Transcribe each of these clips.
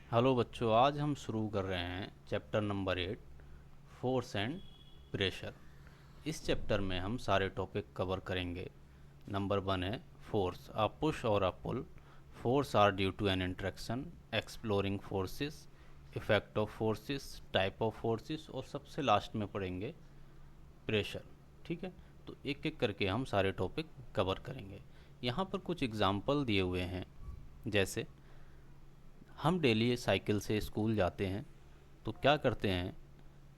Hello बच्चों, आज हम शुरू कर रहे हैं chapter number 8, force and pressure. इस चैप्टर में हम सारे टॉपिक कवर करेंगे। नंबर 1 है फोर्स, अ पुश और a pull. Force are due to an interaction, exploring forces, effect of forces, type of forces, और सबसे लास्ट में पढ़ेंगे प्रेशर। ठीक है, तो एक एक करके हम सारे टॉपिक कवर करेंगे। यहाँ पर कुछ एग्जाम्पल दिए हुए हैं। जैसे हम डेली साइकिल से स्कूल जाते हैं, तो क्या करते हैं,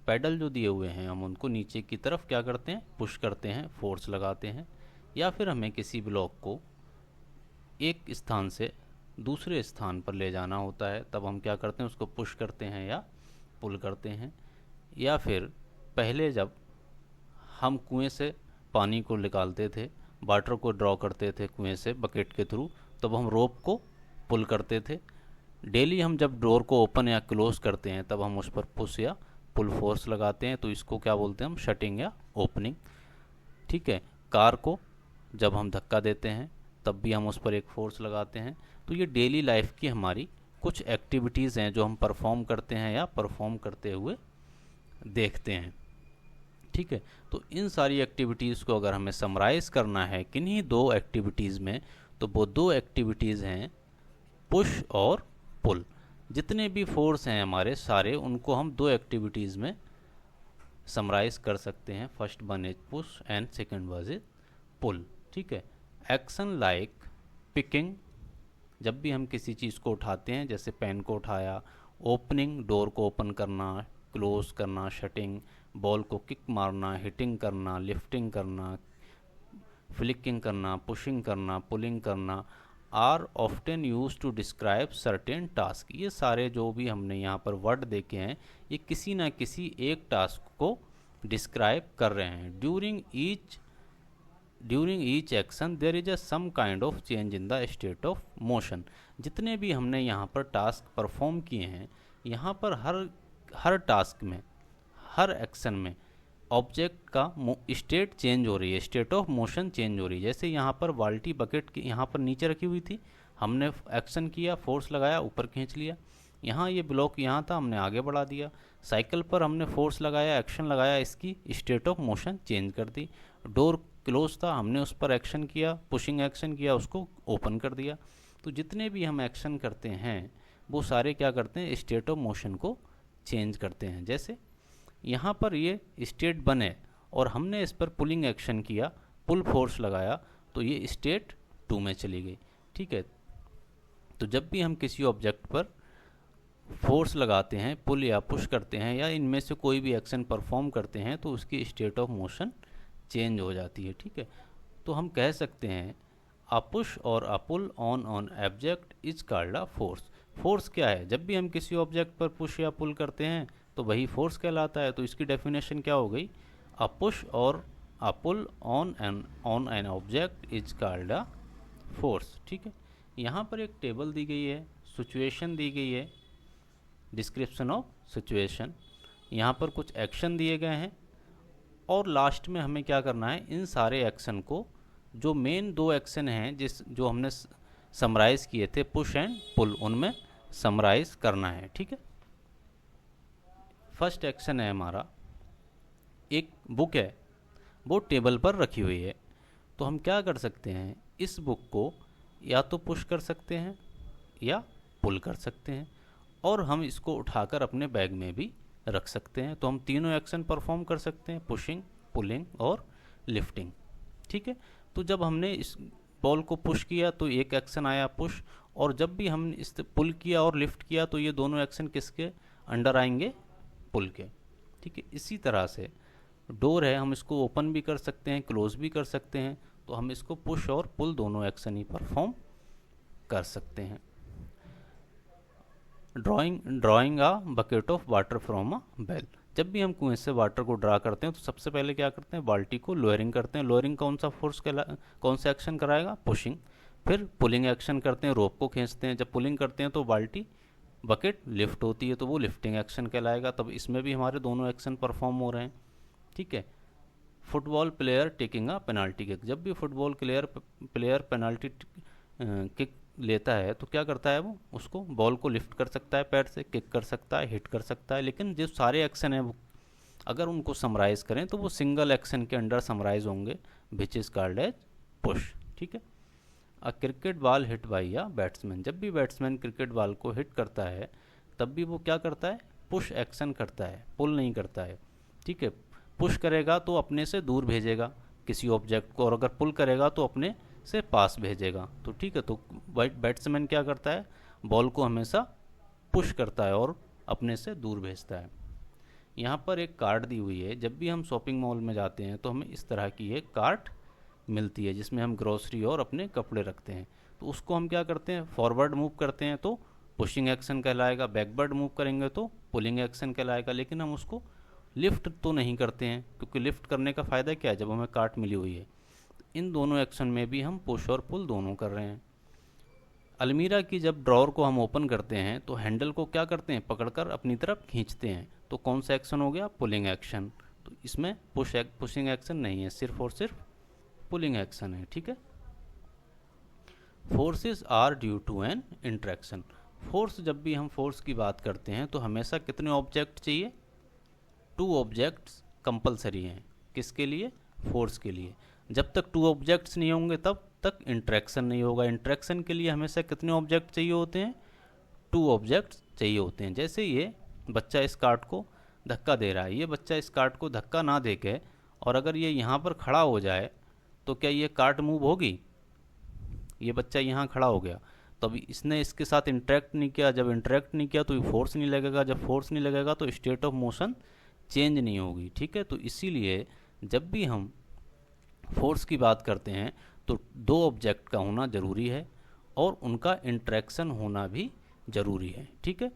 पैडल जो दिए हुए हैं हम उनको नीचे की तरफ क्या करते हैं, पुश करते हैं, फोर्स लगाते हैं। या फिर हमें किसी ब्लॉक को एक स्थान से दूसरे स्थान पर ले जाना होता है, तब हम क्या करते हैं, उसको पुश करते हैं या पुल करते हैं। या फिर पहले जब हम कुएं से पानी को निकालते थे, वाटर को ड्रॉ करते थे कुएं से बकेट के थ्रू, तब हम रोप को पुल करते थे। डेली हम जब डोर को ओपन या क्लोज करते हैं, तब हम उस पर पुश या पुल फोर्स लगाते हैं, तो इसको क्या बोलते हैं हम, शटिंग या ओपनिंग। ठीक है, कार को जब हम धक्का देते हैं, तब भी हम उस पर एक फोर्स लगाते हैं। तो ये डेली लाइफ की हमारी कुछ एक्टिविटीज़ हैं जो हम परफॉर्म करते हैं या परफॉर्म करते हुए देखते हैं। ठीक है, तो इन सारी एक्टिविटीज़ को अगर हमें समराइज़ करना है किन्हीं दो एक्टिविटीज़ में, तो वो दो एक्टिविटीज़ हैं पुश और पुल। जितने भी फोर्स हैं हमारे सारे, उनको हम दो एक्टिविटीज़ में समराइज कर सकते हैं। First one is push and second one is pull. ठीक है, एक्शन लाइक पिकिंग, जब भी हम किसी चीज़ को उठाते हैं, जैसे पेन को उठाया, ओपनिंग डोर को ओपन करना, क्लोज करना, शटिंग, बॉल को किक मारना, हिटिंग करना, लिफ्टिंग करना, फ्लिकिंग करना, पुशिंग करना, पुलिंग करना, are often used to describe certain task. ये सारे जो भी हमने यहाँ पर वर्ड देखे हैं, ये किसी ना किसी एक टास्क को डिस्क्राइब कर रहे हैं। During each action there is a some kind of change in the state of motion. जितने भी हमने यहाँ पर टास्क परफॉर्म किए हैं, यहाँ पर हर टास्क में, हर एक्शन में ऑब्जेक्ट का स्टेट चेंज हो रही है, स्टेट ऑफ मोशन चेंज हो रही है। जैसे यहाँ पर बाल्टी बकेट की यहाँ पर नीचे रखी हुई थी, हमने एक्शन किया, फोर्स लगाया, ऊपर खींच लिया। यहाँ ये ब्लॉक यहाँ था, हमने आगे बढ़ा दिया। साइकिल पर हमने फोर्स लगाया, एक्शन लगाया, इसकी स्टेट ऑफ मोशन चेंज कर दी। डोर क्लोज था, हमने उस पर एक्शन किया, पुशिंग एक्शन किया, उसको ओपन कर दिया। तो जितने भी हम एक्शन करते हैं, वो सारे क्या करते हैं, स्टेट ऑफ मोशन को चेंज करते हैं। जैसे यहाँ पर ये स्टेट 1 है और हमने इस पर पुलिंग एक्शन किया, पुल फोर्स लगाया, तो ये स्टेट 2 में चली गई। ठीक है, तो जब भी हम किसी ऑब्जेक्ट पर फोर्स लगाते हैं, पुल या पुश करते हैं, या इनमें से कोई भी एक्शन परफॉर्म करते हैं, तो उसकी स्टेट ऑफ मोशन चेंज हो जाती है। ठीक है, तो हम कह सकते हैं अ पुश और a pull on object is called a force. Force क्या है, जब भी हम किसी ऑब्जेक्ट पर पुश या पुल करते हैं, तो वही फोर्स कहलाता है। तो इसकी डेफिनेशन क्या हो गई, अ पुश और a pull on an object is called a force. ठीक है, यहाँ पर एक टेबल दी गई है, सिचुएशन दी गई है, डिस्क्रिप्शन ऑफ सिचुएशन, यहाँ पर कुछ एक्शन दिए गए हैं, और लास्ट में हमें क्या करना है, इन सारे एक्शन को, जो मेन दो एक्शन हैं जो हमने समराइज़ किए थे, पुश एंड पुल, उनमें समराइज़ करना है। ठीक है, फर्स्ट एक्शन है हमारा, एक बुक है, वो टेबल पर रखी हुई है, तो हम क्या कर सकते हैं, इस बुक को या तो पुश कर सकते हैं या पुल कर सकते हैं, और हम इसको उठाकर अपने बैग में भी रख सकते हैं। तो हम तीनों एक्शन परफॉर्म कर सकते हैं, पुशिंग, पुलिंग और लिफ्टिंग। ठीक है, तो जब हमने इस बॉल को पुश किया तो एक एक्शन आया पुश, और जब भी हम इस पुल किया और लिफ्ट किया, तो ये दोनों एक्शन किसके अंडर आएंगे, पुल के। ठीक है, इसी तरह से डोर है, हम इसको ओपन भी कर सकते हैं, क्लोज भी कर सकते हैं, तो हम इसको पुश और पुल दोनों एक्शन ही परफॉर्म कर सकते हैं। Drawing a bucket of water from a well, जब भी हम कुएं से वाटर को ड्रा करते हैं, तो सबसे पहले क्या करते हैं, बाल्टी को लोअरिंग करते हैं। लोअरिंग कौन सा एक्शन कराएगा, पुशिंग। फिर पुलिंग एक्शन करते हैं, रोप को खींचते हैं। जब पुलिंग करते हैं तो बाल्टी बकेट लिफ्ट होती है, तो वो लिफ्टिंग एक्शन कहलाएगा। तब इसमें भी हमारे दोनों एक्शन परफॉर्म हो रहे हैं। ठीक है, football player taking a penalty kick, जब भी फुटबॉल प्लेयर पेनाल्टी किक लेता है तो क्या करता है, वो उसको बॉल को लिफ्ट कर सकता है, पैर से किक कर सकता है, हिट कर सकता है, लेकिन जो सारे एक्शन हैं वो अगर उनको समराइज़ करें तो वो सिंगल एक्शन के अंडर समराइज होंगे, which is called as push. ठीक है। A cricket ball hit by a batsman, जब भी बैट्समैन क्रिकेट बॉल को हिट करता है तब भी वो क्या करता है, पुश एक्शन करता है, पुल नहीं करता है। ठीक है। पुश करेगा तो अपने से दूर भेजेगा किसी ऑब्जेक्ट को, और अगर पुल करेगा तो अपने से पास भेजेगा। तो ठीक है, तो बैट्समैन क्या करता है, बॉल को हमेशा पुश करता है और अपने से दूर भेजता है। यहाँ पर एक कार्ड दी हुई है, जब भी हम शॉपिंग मॉल में जाते हैं तो हमें इस तरह की एक कार्ट मिलती है जिसमें हम ग्रोसरी और अपने कपड़े रखते हैं। तो उसको हम क्या करते हैं, फॉरवर्ड मूव करते हैं तो पुशिंग एक्शन कहलाएगा, बैकवर्ड मूव करेंगे तो पुलिंग एक्शन कहलाएगा, लेकिन हम उसको लिफ्ट तो नहीं करते हैं, क्योंकि लिफ्ट करने का फ़ायदा क्या है जब हमें कार्ट मिली हुई है। इन दोनों एक्शन में भी हम पुश और पुल दोनों कर रहे हैं। अलमीरा की जब ड्रॉअर को हम ओपन करते हैं तो हैंडल को क्या करते हैं, पकड़कर अपनी तरफ खींचते हैं, तो कौन सा एक्शन हो गया, पुलिंग एक्शन। तो इसमें पुशिंग एक्शन नहीं है, सिर्फ और सिर्फ पुलिंग एक्शन है। ठीक है। Forces are due to an interaction, force, जब भी हम फोर्स की बात करते हैं तो हमेशा कितने ऑब्जेक्ट चाहिए, 2 ऑब्जेक्ट्स कंपलसरी हैं। किसके लिए, फोर्स के लिए। जब तक 2 ऑब्जेक्ट्स नहीं होंगे तब तक इंट्रैक्शन नहीं होगा। इंट्रैक्शन के लिए हमेशा कितने ऑब्जेक्ट चाहिए होते हैं, 2 ऑब्जेक्ट्स चाहिए होते हैं। जैसे ये बच्चा इस कार्ट को धक्का दे रहा है, ये बच्चा इस कार्ट को धक्का ना दे के और अगर ये यहाँ पर खड़ा हो जाए तो क्या ये कार्ट मूव होगी, ये बच्चा यहाँ खड़ा हो गया तो अभी इसने इसके साथ इंटरेक्ट नहीं किया, जब इंटरेक्ट नहीं किया तो फोर्स नहीं लगेगा, जब फोर्स नहीं लगेगा तो स्टेट ऑफ मोशन चेंज नहीं होगी। ठीक है। तो इसीलिए जब भी हम फोर्स की बात करते हैं तो 2 ऑब्जेक्ट का होना ज़रूरी है और उनका इंटरेक्शन होना भी ज़रूरी है। ठीक है।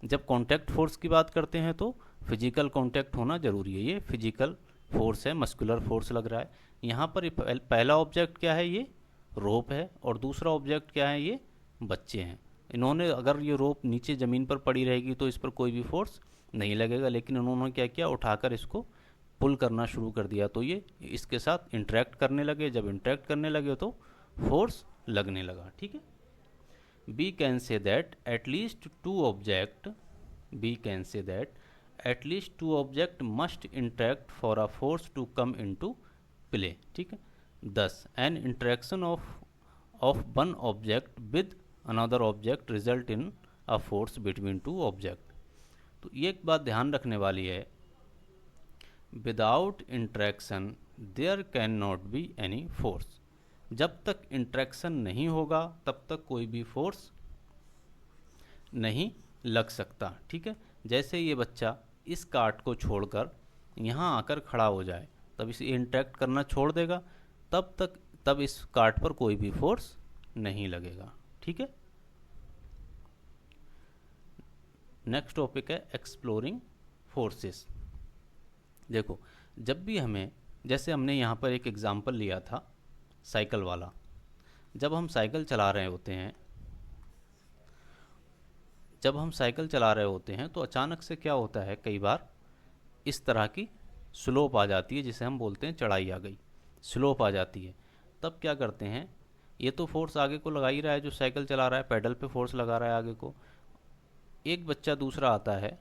जब कांटेक्ट फोर्स की बात करते हैं तो फिजिकल कांटेक्ट होना ज़रूरी है। ये फिजिकल फोर्स है, मस्कुलर फोर्स लग रहा है। यहाँ पर पहला ऑब्जेक्ट क्या है, ये रोप है, और दूसरा ऑब्जेक्ट क्या है, ये बच्चे हैं। इन्होंने अगर ये रोप नीचे ज़मीन पर पड़ी रहेगी तो इस पर कोई भी फोर्स नहीं लगेगा, लेकिन इन्होंने क्या किया, उठाकर इसको पुल करना शुरू कर दिया तो ये इसके साथ इंटरेक्ट करने लगे। जब इंटरेक्ट करने लगे तो फोर्स लगने लगा। ठीक है। We can say that at least 2 object, we can say that at least 2 object must interact for a force to come into play. ठीक है। Thus, an interaction of one object with another object result in a force between 2 object। तो ये एक बात ध्यान रखने वाली है, without interaction there can not be any force. जब तक इंट्रैक्शन नहीं होगा तब तक कोई भी फोर्स नहीं लग सकता। ठीक है। जैसे ये बच्चा इस कार्ट को छोड़कर यहाँ आकर खड़ा हो जाए तब इसे इंटरेक्ट करना छोड़ देगा, तब इस कार्ट पर कोई भी फोर्स नहीं लगेगा। ठीक है। नेक्स्ट टॉपिक है एक्सप्लोरिंग फोर्सेस। देखो, जब भी हमें, जैसे हमने यहाँ पर एक एग्जांपल लिया था साइकिल वाला, जब हम साइकिल चला रहे होते हैं, तो अचानक से क्या होता है, कई बार इस तरह की स्लोप आ जाती है जिसे हम बोलते हैं चढ़ाई आ गई, स्लोप आ जाती है। तब क्या करते हैं, ये तो फोर्स आगे को लगा ही रहा है, जो साइकिल चला रहा है पेडल पे फोर्स लगा रहा है आगे को। एक बच्चा दूसरा आता है,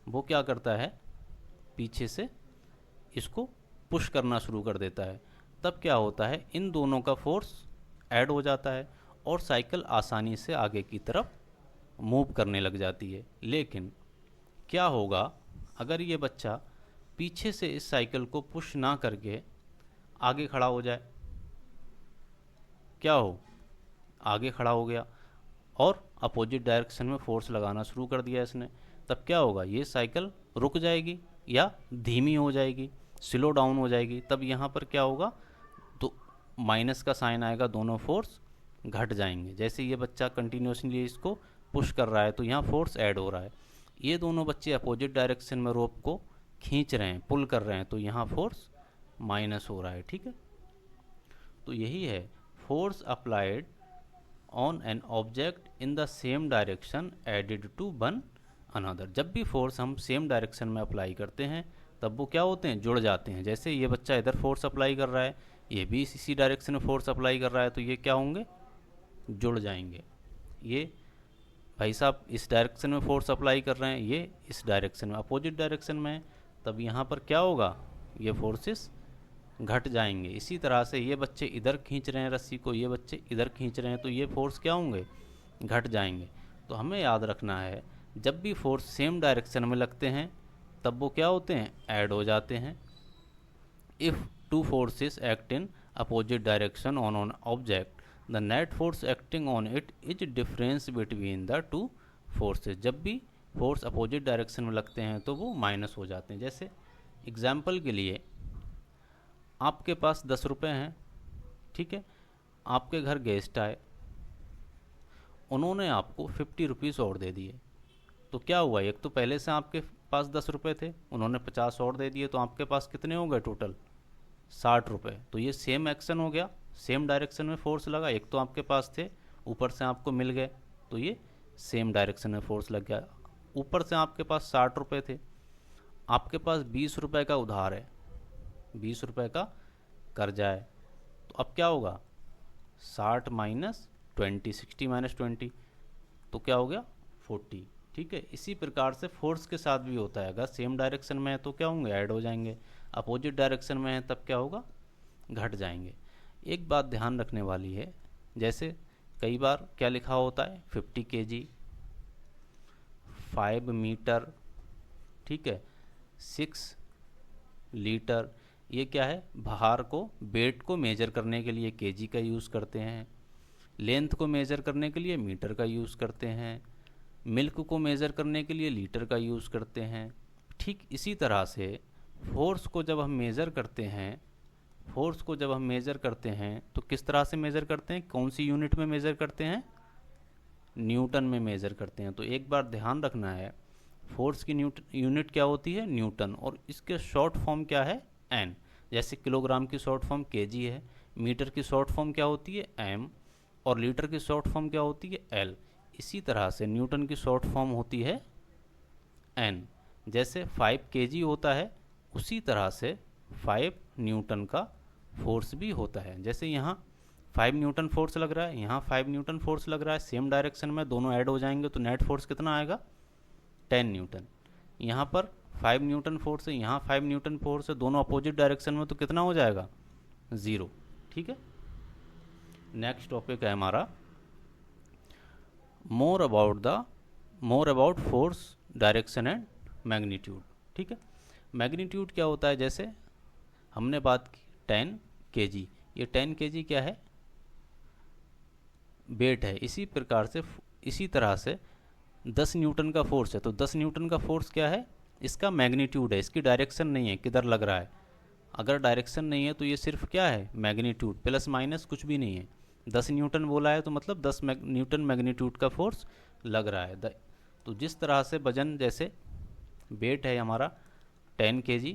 वो क्या करता है, पीछे से इसको पुश करना शुरू कर देता है। तब क्या होता है, इन दोनों का फोर्स ऐड हो जाता है और साइकिल आसानी से आगे की तरफ मूव करने लग जाती है। लेकिन क्या होगा अगर ये बच्चा पीछे से इस साइकिल को पुश ना करके आगे खड़ा हो जाए, क्या हो, आगे खड़ा हो गया और अपोजिट डायरेक्शन में फोर्स लगाना शुरू कर दिया इसने, तब क्या होगा, ये साइकिल रुक जाएगी या धीमी हो जाएगी, स्लो डाउन हो जाएगी। तब यहाँ पर क्या होगा, तो माइनस का साइन आएगा, दोनों फोर्स घट जाएंगे। जैसे ये बच्चा कंटिन्यूसली इसको पुश कर रहा है तो यहाँ फोर्स ऐड हो रहा है, ये दोनों बच्चे अपोजिट डायरेक्शन में रोप को खींच रहे हैं, पुल कर रहे हैं, तो यहाँ फोर्स माइनस हो रहा है। ठीक है। तो यही है force applied on an object in the same direction added to one another. जब भी फोर्स हम सेम डायरेक्शन में अप्लाई करते हैं तब वो क्या होते हैं, जुड़ जाते हैं। जैसे ये बच्चा इधर फोर्स अप्लाई कर रहा है, ये भी इसी डायरेक्शन में फोर्स अप्लाई कर रहा है, तो ये क्या होंगे, जुड़ जाएंगे। ये भाई साहब इस डायरेक्शन में फोर्स अप्लाई कर रहे हैं, ये इस डायरेक्शन में, अपोजिट डायरेक्शन में है, तब यहाँ पर क्या होगा, ये फोर्सेस घट जाएंगे। इसी तरह से ये बच्चे इधर खींच रहे हैं रस्सी को, ये बच्चे इधर खींच रहे हैं, तो ये फोर्स क्या होंगे, घट जाएंगे। तो हमें याद रखना है, जब भी फोर्स सेम डायरेक्शन में लगते हैं तब वो क्या होते हैं, ऐड हो जाते हैं। If two forces act in opposite direction on on object, the net force acting on it is difference between the two forces. जब भी फोर्स अपोजिट डायरेक्शन में लगते हैं तो वो माइनस हो जाते हैं। जैसे एग्जाम्पल के लिए, आपके पास 10 रुपये हैं, ठीक है, आपके घर गेस्ट आए, उन्होंने आपको 50 रुपीज़ और दे दिए, तो क्या हुआ, एक तो पहले से आपके पास 10 रुपये थे, उन्होंने 50 और दे दिए, तो आपके पास कितने हो गए टोटल, 60 रुपये। तो ये सेम एक्शन हो गया, सेम डायरेक्शन में फोर्स लगा, एक तो आपके पास थे, ऊपर से आपको मिल गए, तो ये सेम डायरेक्शन में फोर्स लग गया। ऊपर से आपके पास 60 रुपये थे, आपके पास 20 रुपये का उधार है, 20 रुपये का कर्जा है, तो अब क्या होगा, 60 माइनस 20, 60 माइनस 20, तो क्या हो गया 40। ठीक है, इसी प्रकार से फोर्स के साथ भी होता है, अगर सेम डायरेक्शन में है तो क्या होंगे, ऐड हो जाएंगे, अपोजिट डायरेक्शन में है तब क्या होगा, घट जाएंगे। एक बात ध्यान रखने वाली है, जैसे कई बार क्या लिखा होता है, 50 kg, 5 मीटर, ठीक है, 6 लीटर, ये क्या है, भार को, वेट को मेजर करने के लिए केजी का यूज़ करते हैं, लेंथ को मेज़र करने के लिए मीटर का यूज़ करते हैं, मिल्क को मेज़र करने के लिए लीटर का यूज़ करते हैं। ठीक इसी तरह से फोर्स को जब हम मेज़र करते हैं, फोर्स को जब हम मेज़र करते हैं तो किस तरह से मेज़र करते हैं, कौन सी यूनिट में मेज़र करते हैं, न्यूटन में मेज़र करते हैं। तो एक बार ध्यान रखना है, फोर्स की यूनिट क्या होती है, न्यूटन, और इसके शॉर्ट फॉर्म क्या है, एन। जैसे किलोग्राम की शॉर्ट फॉर्म केजी है, मीटर की शॉर्ट फॉर्म क्या होती है, एम, और लीटर की शॉर्ट फॉर्म क्या होती है, एल। इसी तरह से न्यूटन की शॉर्ट फॉर्म होती है एन। जैसे 5 kg होता है, उसी तरह से 5 न्यूटन का फोर्स भी होता है। जैसे यहाँ 5 न्यूटन फोर्स लग रहा है, यहाँ 5 न्यूटन फोर्स लग रहा है, सेम डायरेक्शन में दोनों ऐड हो जाएंगे, तो नेट फोर्स कितना आएगा, 10 न्यूटन। यहाँ पर 5 न्यूटन फोर्स है, यहाँ 5 न्यूटन फोर्स है, दोनों अपोजिट डायरेक्शन में, तो कितना हो जाएगा, 0। ठीक है, नेक्स्ट टॉपिक है हमारा more about force, direction and magnitude. ठीक है, मैग्नीट्यूड क्या होता है, जैसे हमने बात की 10 kg, ये 10 kg क्या है, वेट है। इसी प्रकार से इसी तरह से 10 न्यूटन का फोर्स है, तो 10 न्यूटन का फोर्स क्या है, इसका मैग्नीट्यूड है, इसकी डायरेक्शन नहीं है, किधर लग रहा है। अगर डायरेक्शन नहीं है तो ये सिर्फ क्या है, मैग्नीट्यूड, प्लस माइनस कुछ भी नहीं है। 10 न्यूटन बोला है तो मतलब 10 न्यूटन मैग्नीट्यूड का फोर्स लग रहा है। तो जिस तरह से वजन, जैसे वेट है हमारा 10 kg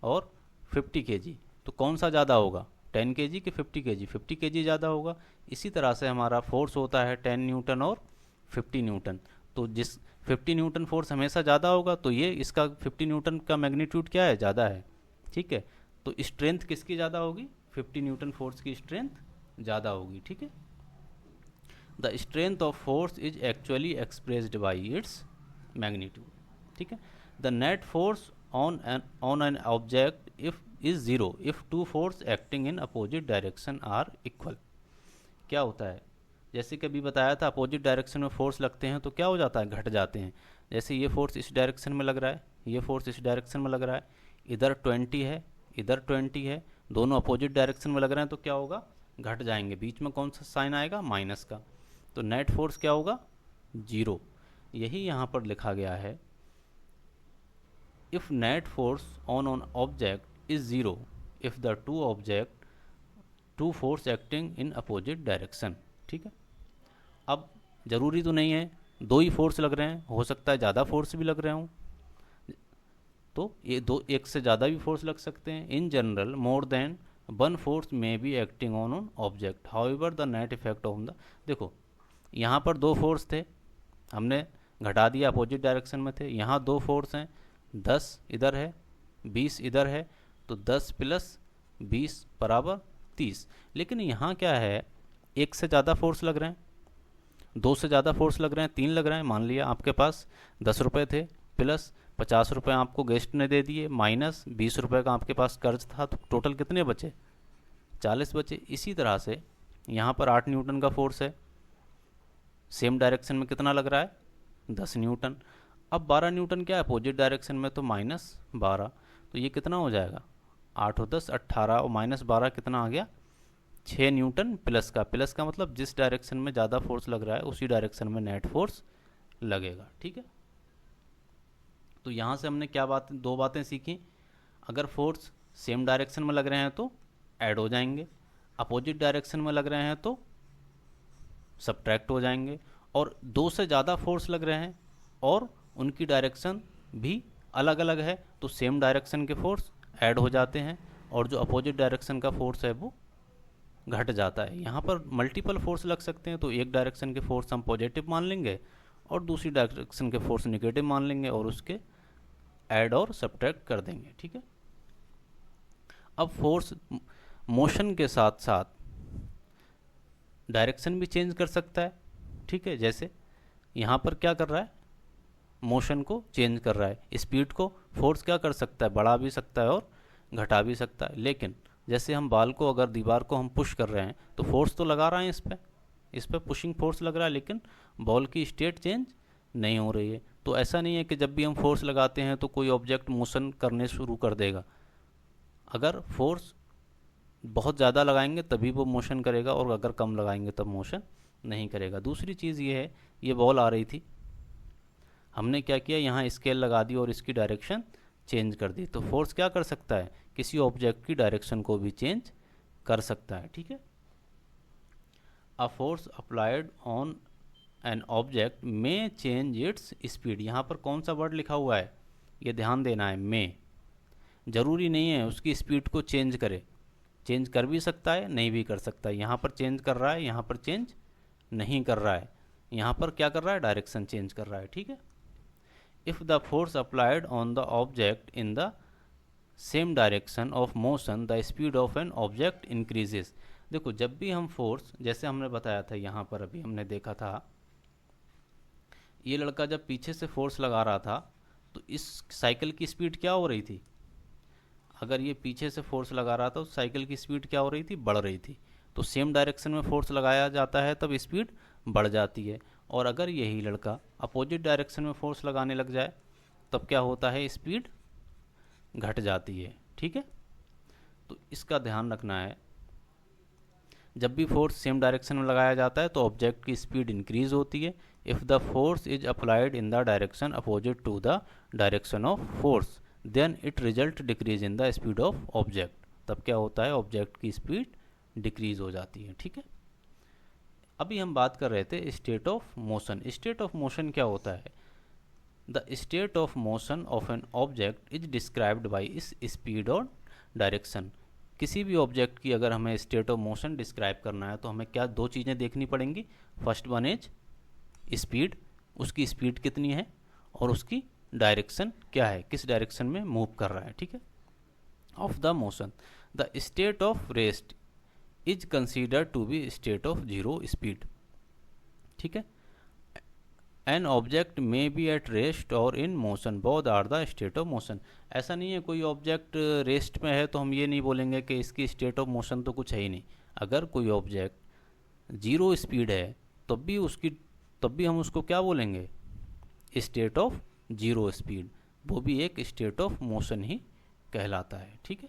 और 50 kg, तो कौन सा ज़्यादा होगा, 10 kg कि 50 kg, 50 kg ज़्यादा होगा। इसी तरह से हमारा फोर्स होता है 10 न्यूटन और 50 न्यूटन, तो जिस 50 न्यूटन फोर्स हमेशा ज़्यादा होगा, तो ये इसका 50 न्यूटन का मैग्नीट्यूड क्या है, ज़्यादा है। ठीक है, तो स्ट्रेंथ किसकी ज़्यादा होगी, 50 न्यूटन फोर्स की स्ट्रेंथ ज़्यादा होगी। ठीक है, the strength of force is actually expressed by its magnitude. ठीक है, the net force on an object if is 0 if two force acting in opposite direction are equal. क्या होता है, जैसे कभी बताया था, अपोजिट डायरेक्शन में फोर्स लगते हैं तो क्या हो जाता है, घट जाते हैं। जैसे ये फोर्स इस डायरेक्शन में लग रहा है, ये फोर्स इस डायरेक्शन में लग रहा है, इधर 20 है, इधर 20 है, दोनों अपोजिट डायरेक्शन में लग रहे हैं, तो क्या होगा, घट जाएंगे। बीच में कौन सा साइन आएगा, माइनस का, तो नेट फोर्स क्या होगा, 0। यही यहाँ पर लिखा गया है, if net force on on object is 0 if the two force acting in opposite direction. ठीक है, अब ज़रूरी तो नहीं है 2 ही फोर्स लग रहे हैं, हो सकता है ज़्यादा फोर्स भी लग रहे हों, तो ये एक से ज़्यादा भी फोर्स लग सकते हैं। In general more than 1 force में be acting on object, however the net effect on the, देखो यहाँ पर 2 फोर्स थे, हमने घटा दिया, अपोजिट डायरेक्शन में थे। यहाँ 2 फोर्स हैं, 10 इधर है, 20 इधर है, तो 10 + 20 बराबर 30। लेकिन यहाँ क्या है, एक से ज़्यादा फोर्स लग रहे हैं, दो से ज़्यादा फोर्स लग रहे हैं, तीन लग रहे हैं। मान लिया आपके पास 10 रुपये थे, प्लस 50 रुपये आपको गेस्ट ने दे दिए, माइनस 20 रुपये का आपके पास कर्ज था, तो टोटल कितने बचे? 40 बचे। इसी तरह से यहाँ पर 8 न्यूटन का फोर्स है, सेम डायरेक्शन में कितना लग रहा है? 10 न्यूटन। अब 12 न्यूटन क्या है अपोजिट डायरेक्शन में, तो -12। तो ये कितना हो जाएगा? 8 और 10 18 और -12 कितना आ गया? 6 न्यूटन प्लस का। प्लस का मतलब जिस डायरेक्शन में ज़्यादा फोर्स लग रहा है उसी डायरेक्शन में नेट फोर्स लगेगा। ठीक है, तो यहाँ से हमने क्या बात, दो बातें सीखी। अगर फोर्स सेम डायरेक्शन में लग रहे हैं तो ऐड हो जाएंगे, अपोजिट डायरेक्शन में लग रहे हैं तो सब्ट्रैक्ट हो जाएंगे, और दो से ज़्यादा फोर्स लग रहे हैं और उनकी डायरेक्शन भी अलग अलग है तो सेम डायरेक्शन के फोर्स ऐड हो जाते हैं और जो अपोजिट डायरेक्शन का फोर्स है वो घट जाता है। यहाँ पर मल्टीपल फोर्स लग सकते हैं, तो एक डायरेक्शन के फोर्स हम पॉजिटिव मान लेंगे और दूसरी डायरेक्शन के फोर्स नेगेटिव मान लेंगे और उसके ऐड और सब्ट्रैक्ट कर देंगे। ठीक है, अब फोर्स मोशन के साथ साथ डायरेक्शन भी चेंज कर सकता है। ठीक है, जैसे यहाँ पर क्या कर रहा है, मोशन को चेंज कर रहा है, स्पीड को फोर्स क्या कर सकता है, बढ़ा भी सकता है और घटा भी सकता है। लेकिन जैसे हम बाल को, अगर दीवार को हम पुश कर रहे हैं तो फोर्स तो लगा रहे हैं इस पे पुशिंग फोर्स लग रहा है, लेकिन बॉल की स्टेट चेंज नहीं हो रही है। तो ऐसा नहीं है कि जब भी हम फोर्स लगाते हैं तो कोई ऑब्जेक्ट मोशन करने शुरू कर देगा। अगर फोर्स बहुत ज़्यादा लगाएंगे तभी वो मोशन करेगा और अगर कम लगाएंगे तब मोशन नहीं करेगा। दूसरी चीज़ ये है, ये बॉल आ रही थी, हमने क्या किया, यहाँ स्केल लगा दी और इसकी डायरेक्शन चेंज कर दी। तो फोर्स क्या कर सकता है, किसी ऑब्जेक्ट की डायरेक्शन को भी चेंज कर सकता है। ठीक है, a force applied on an object में चेंज इट्स स्पीड। यहाँ पर कौन सा वर्ड लिखा हुआ है, ये ध्यान देना है, में। ज़रूरी नहीं है उसकी स्पीड को चेंज करे, चेंज कर भी सकता है, नहीं भी कर सकता है। यहाँ पर चेंज कर रहा है, यहाँ पर चेंज नहीं कर रहा है। यहाँ पर क्या कर रहा है, डायरेक्शन चेंज कर रहा है। ठीक है, if the force applied on the object in the same direction of motion the speed of an object increases. देखो, जब भी हम फोर्स, जैसे हमने बताया था, यहाँ पर अभी हमने देखा था, ये लड़का जब पीछे से फोर्स लगा रहा था तो इस साइकिल की स्पीड क्या हो रही थी, अगर ये पीछे से फोर्स लगा रहा था तो साइकिल की स्पीड क्या हो रही थी, बढ़ रही थी। तो सेम डायरेक्शन में फोर्स लगाया जाता है तब स्पीड बढ़ जाती है, और अगर यही लड़का अपोजिट डायरेक्शन में फोर्स लगाने लग जाए तब क्या होता है, स्पीड घट जाती है। ठीक है, तो इसका ध्यान रखना है। जब भी फोर्स सेम डायरेक्शन में लगाया जाता है तो ऑब्जेक्ट की स्पीड इंक्रीज होती है। If the force is applied in the direction opposite to the direction of force then it result decrease in the speed of object. तब क्या होता है, ऑब्जेक्ट की स्पीड डिक्रीज हो जाती है। ठीक है, अभी हम बात कर रहे थे state of motion. State of motion क्या होता है, the state of motion of N object is described by इस स्पीड और डायरेक्शन। किसी भी ऑब्जेक्ट की अगर हमें स्टेट ऑफ मोशन डिस्क्राइब करना है तो हमें क्या दो चीज़ें देखनी पड़ेंगी। फर्स्ट वन इज स्पीड, उसकी स्पीड कितनी है, और उसकी डायरेक्शन क्या है, किस डायरेक्शन में मूव कर रहा है। ठीक है, of the motion the state of rest is considered to be state of zero speed. ठीक है, an object may be at rest और in motion, both are the state of motion. ऐसा नहीं है कोई ऑब्जेक्ट रेस्ट में है तो हम ये नहीं बोलेंगे कि इसकी स्टेट ऑफ मोशन तो कुछ है ही नहीं। अगर कोई ऑब्जेक्ट जीरो स्पीड है तब भी हम उसको क्या बोलेंगे, स्टेट ऑफ जीरो स्पीड, वो भी एक स्टेट ऑफ मोशन ही कहलाता है। ठीक है,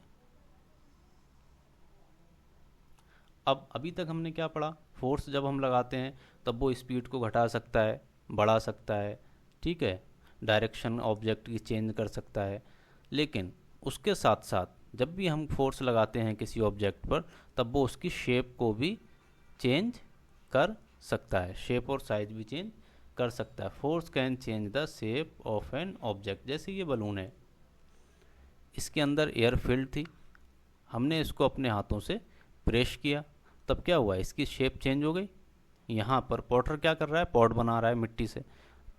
अब अभी तक हमने क्या पढ़ा, फोर्स जब हम लगाते हैं तब वो स्पीड को घटा सकता है, बढ़ा सकता है। ठीक है, डायरेक्शन ऑब्जेक्ट की चेंज कर सकता है। लेकिन उसके साथ साथ जब भी हम फोर्स लगाते हैं किसी ऑब्जेक्ट पर तब वो उसकी शेप को भी चेंज कर सकता है, शेप और साइज भी चेंज कर सकता है। Force can change the shape of an object. जैसे ये बलून है, इसके अंदर एयर फिल्ड थी, हमने इसको अपने हाथों से प्रेस किया तब क्या हुआ, इसकी शेप चेंज हो गई। यहाँ पर पॉटर क्या कर रहा है, पॉट बना रहा है मिट्टी से,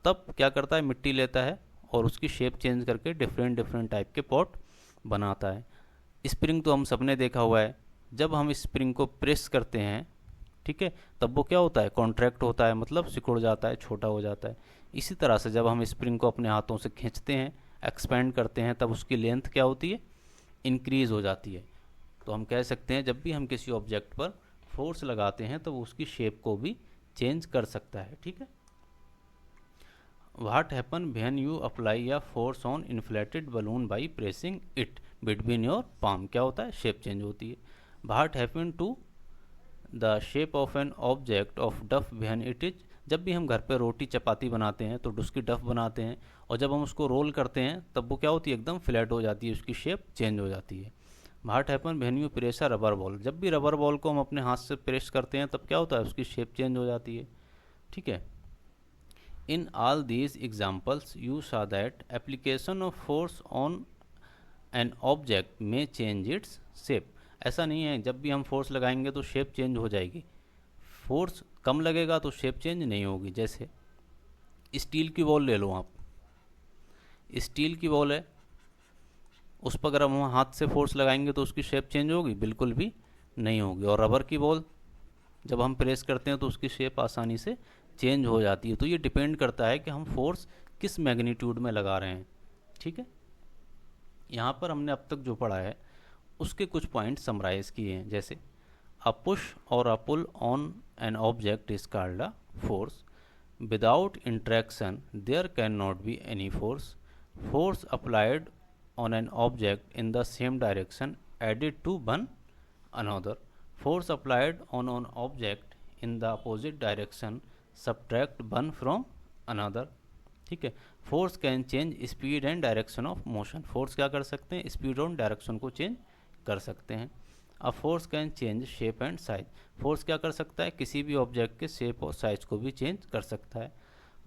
तब क्या करता है, मिट्टी लेता है और उसकी शेप चेंज करके डिफरेंट टाइप के पॉट बनाता है। स्प्रिंग तो हम सबने देखा हुआ है, जब हम स्प्रिंग को प्रेस करते हैं, ठीक है, तब वो क्या होता है, कॉन्ट्रैक्ट होता है, मतलब सिकुड़ जाता है, छोटा हो जाता है। इसी तरह से जब हम स्प्रिंग को अपने हाथों से खींचते हैं, एक्सपेंड करते हैं, तब उसकी लेंथ क्या होती है, इंक्रीज हो जाती है। तो हम कह सकते हैं जब भी हम किसी ऑब्जेक्ट पर फोर्स लगाते हैं तो वो उसकी शेप को भी चेंज कर सकता है, ठीक है। What happen when you apply a force on inflated balloon by pressing it between your palm? क्या होता है, शेप चेंज होती है। What happen to the shape of an object of duff when it is? जब भी हम घर पे रोटी चपाती बनाते हैं तो उसकी डफ बनाते हैं, और जब हम उसको रोल करते हैं तब वो क्या होती है, एकदम फ्लैट हो जाती है, उसकी शेप चेंज हो जाती है। What happen when you press a rubber ball? जब भी रबर बॉल को हम अपने हाथ से प्रेस करते हैं तब क्या होता है, उसकी शेप चेंज हो जाती है, ठीक है। In all these examples, you saw that application of force on an object may change its shape. ऐसा नहीं है जब भी हम फोर्स लगाएंगे तो शेप चेंज हो जाएगी, फोर्स कम लगेगा तो शेप चेंज नहीं होगी। जैसे स्टील की बॉल ले लो आप, स्टील की बॉल है, उस पर अगर हम हाथ से फोर्स लगाएंगे तो उसकी शेप चेंज होगी, बिल्कुल भी नहीं होगी। और रबर की बॉल जब हम प्रेस करते हैं तो उसकी शेप आसानी से चेंज हो जाती है। तो ये डिपेंड करता है कि हम फोर्स किस मैग्नीट्यूड में लगा रहे हैं, ठीक है। यहाँ पर हमने अब तक जो पढ़ा है उसके कुछ पॉइंट समराइज किए हैं। जैसे अ पुश और a pull on an object is called a force, without interaction there can not be any force, force applied on an object in the same direction added to one another, force applied on an object in the opposite direction subtract one from another, ठीक है। Force can change speed and direction of motion, force क्या कर सकते हैं, speed और direction को change कर सकते हैं। अब force can change shape and size, force क्या कर सकता है, किसी भी ऑब्जेक्ट के शेप और साइज को भी चेंज कर सकता है।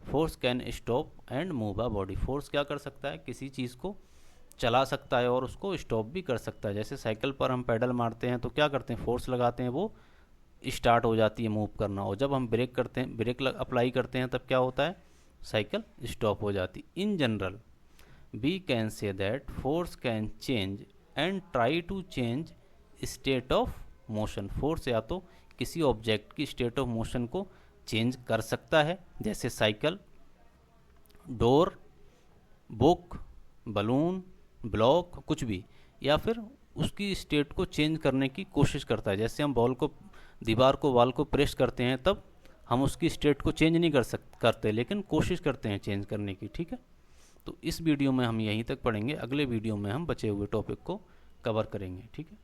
Force can stop and move a body, force क्या कर सकता है, किसी चीज़ को चला सकता है और उसको स्टॉप भी कर सकता है। जैसे साइकिल पर हम पेडल मारते हैं तो क्या करते हैं, फोर्स लगाते हैं, वो स्टार्ट हो जाती है मूव करना, और जब हम ब्रेक करते हैं, ब्रेक अप्लाई करते हैं तब क्या होता है, साइकिल स्टॉप हो जाती। In general we can say that force can change and try to change state of motion, force या तो किसी ऑब्जेक्ट की स्टेट ऑफ मोशन को चेंज कर सकता है, जैसे cycle, door, book, balloon, block, कुछ भी, या फिर उसकी स्टेट को चेंज करने की कोशिश करता है। जैसे हम बॉल को, दीवार को, वॉल को प्रेस करते हैं तब हम उसकी स्टेट को चेंज नहीं करते, लेकिन कोशिश करते हैं चेंज करने की, ठीक है। तो इस वीडियो में हम यहीं तक पढ़ेंगे, अगले वीडियो में हम बचे हुए टॉपिक को कवर करेंगे, ठीक है।